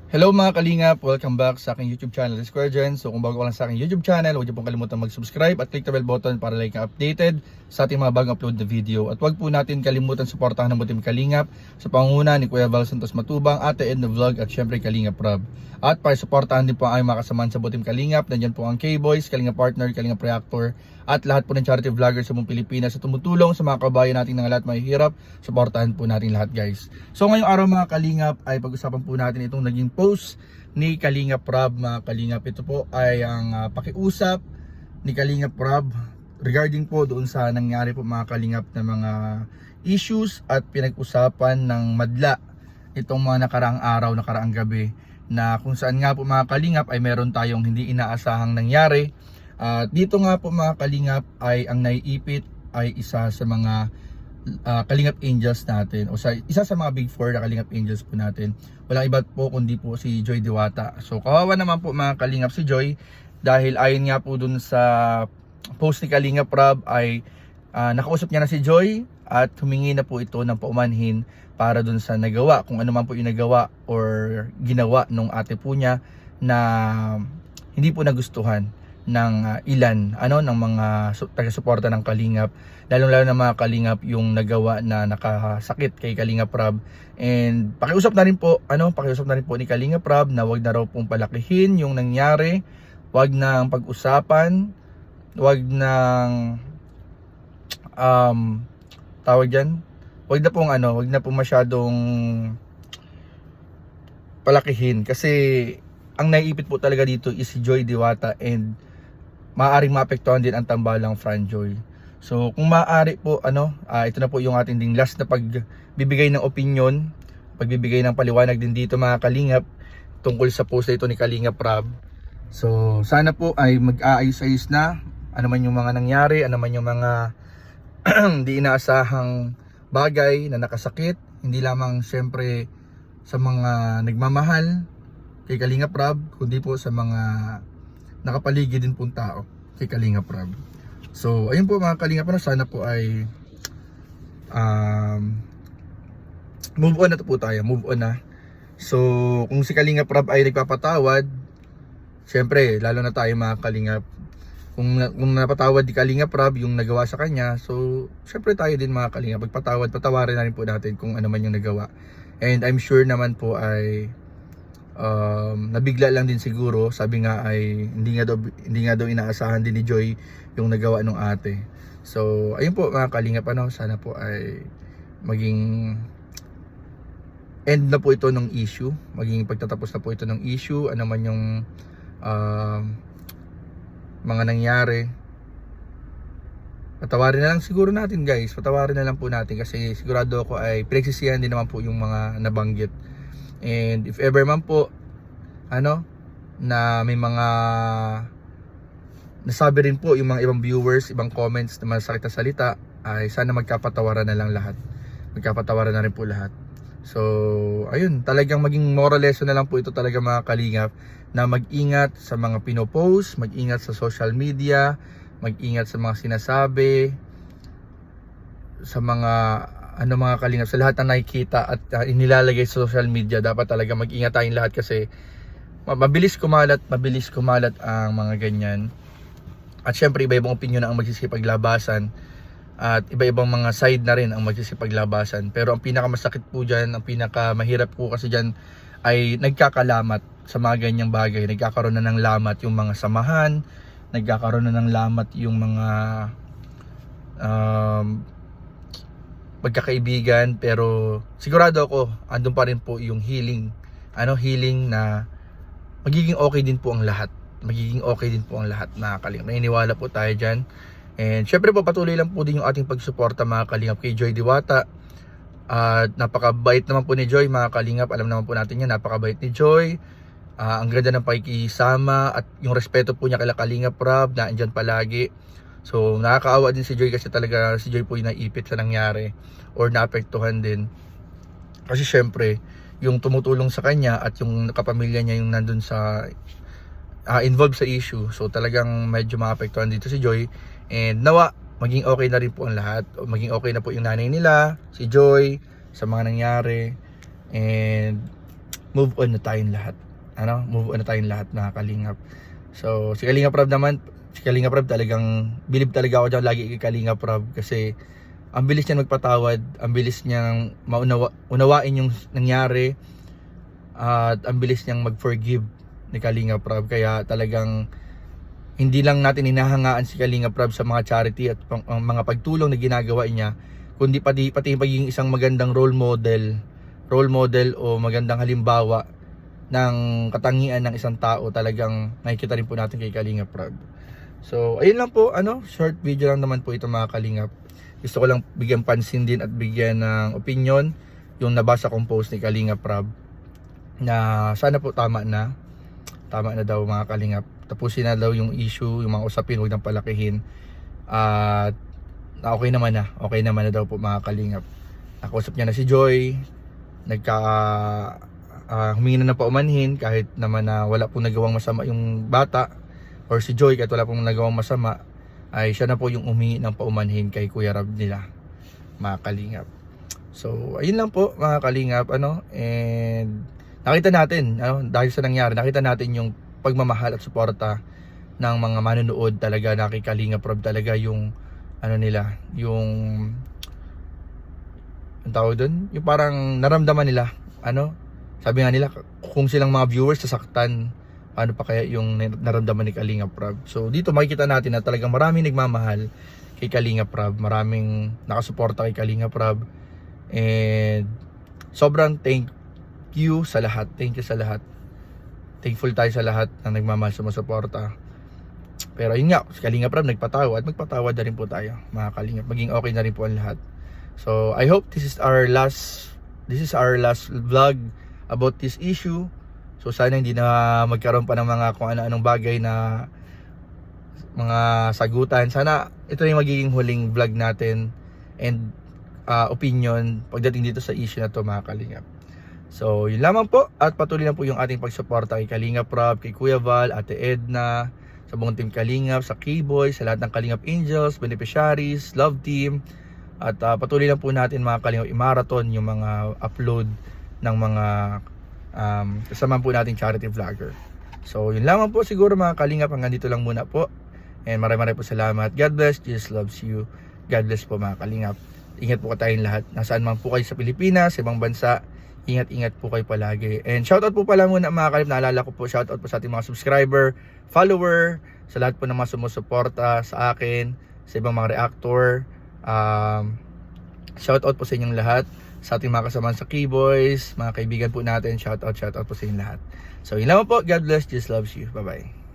Hello mga kalingap! Welcome back sa aking YouTube channel, Square Gen. So kung bago ka lang sa aking YouTube channel, huwag niyo pong kalimutan mag-subscribe at click the bell button para like updated sa ating mga bagong upload na video. At huwag po natin kalimutan suportahan ng Butim Kalingap sa pangunguna ni Kuya Val Santos Matubang, Ate Edna Vlog at syempre Kalingap Rob. At para suportahan din po ang aming mga kasamahan sa Butim Kalingap, nandiyan po ang K-Boys, Kalingap Partner, Kalingap Reactor at lahat po ng charity vloggers sa buong Pilipinas sa tumutulong sa mga kabayan natin ng lahat mahihirap. Suportahan po natin lahat, guys. So ngayong araw mga kalingap ay pag-usapan po natin itong naging post ni Kalingap Rob. Mga kalingap, ito po ay ang pakiusap ni Kalingap Rob regarding po doon sa nangyari po mga kalingap na mga issues at pinag-usapan ng madla itong mga nakaraang araw, nakaraang gabi, na kung saan nga po mga kalingap ay meron tayong hindi inaasahang nangyari. At dito nga po mga kalingap ay ang naiipit ay isa sa mga Kalingap Angels natin, o isa sa mga Big 4 na Kalingap Angels po natin. Walang iba po kundi po si Joy Diwata. So kawawa naman po mga kalingap si Joy, dahil ayon nga po dun sa post ni Kalingap Rob ay nakausap niya na si Joy at humingi na po ito ng paumanhin para dun sa nagawa, kung ano man po yung nagawa or ginawa nung ate po niya na hindi po nagustuhan ng ilan ng mga taga-suporta ng Kalingap, lalong-lalo na mga Kalingap yung nagawa na nakasakit kay Kalingap Rob. And pakiusap na rin po ni Kalingap Rob na wag na raw pong palakihin yung nangyari, wag nang pag-usapan, wag nang tawag diyan, wag na pong masyadong palakihin, kasi ang naiipit po talaga dito is si Joy Diwata and maaaring maapektuhan din ang tambalang Franjoy. So kung maaari po ito na po yung ating ding last na pagbibigay ng opinion, pagbibigay ng paliwanag din dito mga kalingap tungkol sa post na ito ni Kalingap Rob. So sana po ay mag-aayos-ayos na ano man yung mga nangyari, ano man yung mga hindi inaasahang bagay na nakasakit, hindi lamang syempre sa mga nagmamahal kay Kalingap Rob, kundi po sa mga nakapaligid din pong tao kay Kalingap Rob. So ayun po mga kalingap, sana po ay move on na po tayo, move on na. So kung si Kalingap Rob ay nagpapatawad, syempre lalo na tayo mga kalingap, kung napatawad di Kalingap Rob yung nagawa sa kanya, so syempre tayo din mga kalingap patawarin na rin po natin kung ano man yung nagawa. And I'm sure naman po ay nabigla lang din siguro, sabi nga ay hindi nga daw inaasahan din ni Joy yung nagawa ng ate. So ayun po mga kalingap, sana po ay maging end na po ito ng issue, maging pagtatapos na po ito ng issue, ano man yung mga nangyari. Patawarin na lang siguro natin, guys, patawarin na lang po natin, kasi sigurado ako ay pinagsisihan din naman po yung mga nabanggit. And if ever man po na may mga nasabi rin po yung mga ibang viewers, ibang comments na masakit na salita, ay sana magkapatawaran na lang lahat. Magkapatawaran na rin po lahat. So ayun, talagang maging moral lesson na lang po ito talaga mga kalingap, na mag-ingat sa mga pinopost, mag-ingat sa social media, mag-ingat sa mga sinasabi, sa mga mga kalingap, sa lahat na nakikita at inilalagay sa social media. Dapat talaga mag-ingat tayong lahat, kasi mabilis kumalat ang mga ganyan. At syempre iba-ibang opinion ang magsisipaglabasan, at iba-ibang mga side na rin ang magsisipaglabasan. Pero ang pinakamasakit po dyan, ang pinakamahirap po kasi dyan ay nagkakalamat sa mga ganyang bagay. Nagkakaroon na ng lamat yung mga samahan, nagkakaroon na ng lamat yung mga magkakaibigan. Pero sigurado ako andun pa rin po yung healing na magiging okay din po ang lahat. Magiging okay din po ang lahat mga kalingap. Naniniwala po tayo dyan. And syempre po patuloy lang po din yung ating pagsuporta mga kalingap kay Joy Diwata. At napakabait naman po ni Joy mga kalingap. Alam naman po natin yan, napakabait ni Joy. Ang ganda ng pakikisama at yung respeto po niya kay Kalingap Rob na andyan palagi. So nakakaawa din si Joy, kasi talaga si Joy po yung naipit sa nangyari or naapektuhan din. Kasi syempre yung tumutulong sa kanya at yung kapamilya niya yung nandun sa involved sa issue. So talagang medyo maapektuhan dito si Joy. And nawa maging okay na rin po ang lahat. Maging okay na po yung nanay nila, si Joy, sa mga nangyari. And move on na tayong lahat. Move on na tayong lahat, mga kalingap. So si Kalingap Rab naman, talagang believe talaga ako dyan lagi kay Kalingap Rab, kasi ang bilis niya magpatawad, ang bilis niyang unawain yung nangyari, at ang bilis niyang mag-forgive ni Kalingap Rab. Kaya talagang hindi lang natin hinahangaan si Kalingap Rab sa mga charity at mga pagtulong na ginagawa niya, kundi pati pagiging isang magandang role model o magandang halimbawa ng katangian ng isang tao. Talagang nakikita rin po natin kay Kalingap Rab. So ayun lang po, short video lang naman po ito, mga kalingap. Gusto ko lang bigyan pansin din at bigyan ng opinion yung nabasa kong post ni Kalingap Rab, na sana po tama na daw, mga kalingap. Tapusin na daw yung issue, yung mga usapin, huwag nang palakihin. At okay naman na daw po, mga kalingap. Nakausap niya na si Joy, humingi na paumanhin, kahit naman na wala pong nagawang masama yung bata or si Joy, kahit wala pong nagawang masama, ay siya na po yung humingi ng paumanhin kay Kuya Rab nila, mga kalingap. So ayun lang po, mga kalingap, and nakita natin, dahil sa nangyari, nakita natin yung pagmamahal at suporta ng mga manonood talaga na kay Kalingap Rab. Talaga yung yung ang tawag doon, yung parang naramdaman nila, sabi nga nila, kung silang mga viewers sasaktan, paano pa kaya yung naramdaman ni Kalingap Rab. So dito makikita natin na talagang maraming nagmamahal kay Kalingap Rab, maraming nakasuporta kay Kalingap Rab, and sobrang thank you sa lahat. Thankful tayo sa lahat na nagmamahal, sumusuporta. Pero yun nga, si Kalingap Rab nagpatawad, magpatawad na rin po tayo, mga kalingap. Maging okay na rin po ang lahat. So I hope this is our last vlog about this issue. So sana hindi na magkaroon pa ng mga kung ano-anong bagay na mga sagutan. Sana ito yung magiging huling vlog natin and opinion pagdating dito sa issue na to, mga kalingap. So yun lamang po, at patuloy lang po yung ating pagsuporta kay Kalingap Rab, kay Kuya Val, Ate Edna, sa buong team Kalingap, sa K-Boy, sa lahat ng Kalingap Angels, beneficiaries, love team. At patuloy lang po natin, mga kalingap, i-marathon yung mga upload ng mga kasama po nating charity vlogger. So yun lamang po siguro, mga kalingap, hanggang dito lang muna po. And maraming po salamat. God bless, Jesus loves you. God bless po, mga kalingap. Ingat po tayong lahat. Nasaan man po kayo sa Pilipinas, sa ibang bansa, ingat-ingat po kayo palagi. And shoutout po pala muna, mga kalingap, naalala ko po, shoutout po sa ating mga subscriber, follower, sa lahat po ng mga sumusuporta sa akin, sa ibang mga reactor. Shoutout po sa inyong lahat, sa ating mga kasamahan sa K-Boys, mga kaibigan po natin. Shoutout po sa inyong lahat. So yun lang po. God bless, Jesus loves you. Bye bye.